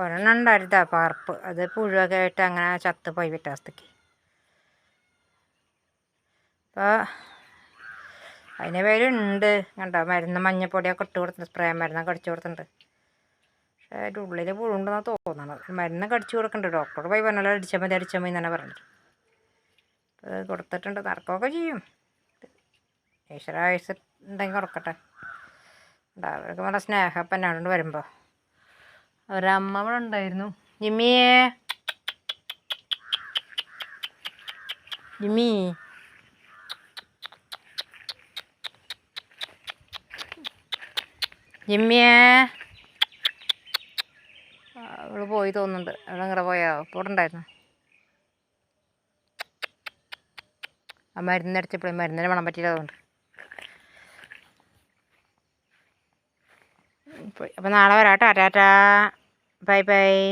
ഒരെണ്ണം ഉണ്ടായിരുന്നാ പാർപ്പ്, അത് പുഴുവൊക്കെ ആയിട്ട് അങ്ങനെ ചത്തുപോയി വ്യത്യാസത്തേക്ക്. അപ്പോൾ അതിന് പേരുണ്ട് കണ്ടോ, മരുന്ന് മഞ്ഞപ്പൊടിയൊക്കെ ഇട്ട് കൊടുത്തിട്ടുണ്ട്, സ്പ്രേ മരുന്നൊക്കെ അടിച്ചു കൊടുത്തിട്ടുണ്ട്. പക്ഷേ അതിൻ്റെ ഉള്ളിൽ പുഴുണ്ടെന്നാണ് തോന്നണത്. മരുന്നൊക്കെ അടിച്ചു കൊടുക്കുന്നുണ്ട്, ഡോക്ടറോട് പോയി പറഞ്ഞാൽ അടിച്ചാൽ മതി എന്നാണ് പറഞ്ഞത്. അത് കൊടുത്തിട്ടുണ്ട്, നടക്കുകയൊക്കെ ചെയ്യും. ഈശ്വര ആയുസ് ഉണ്ടെങ്കിൽ കൊടുക്കട്ടെ. അവർക്ക് നല്ല സ്നേഹം അപ്പം എന്നോട് വരുമ്പോൾ. ഒരമ്മ അവിടെ ഉണ്ടായിരുന്നു. ജിമ്മിയേ, ജിമ്മി, ജിമ്മിയേ, അവള് പോയി തോന്നുന്നുണ്ട്. അവളങ്ങനെ പോയോ? ഇപ്പോൾ ഇവിടെ ഉണ്ടായിരുന്നു. ആ മരുന്നടിച്ചപ്പോഴേ മരുന്നിന് മണം പറ്റിയില്ല അതുകൊണ്ട്. അപ്പോൾ നാളെ വരാട്ടോ. Ta-ta, bye by.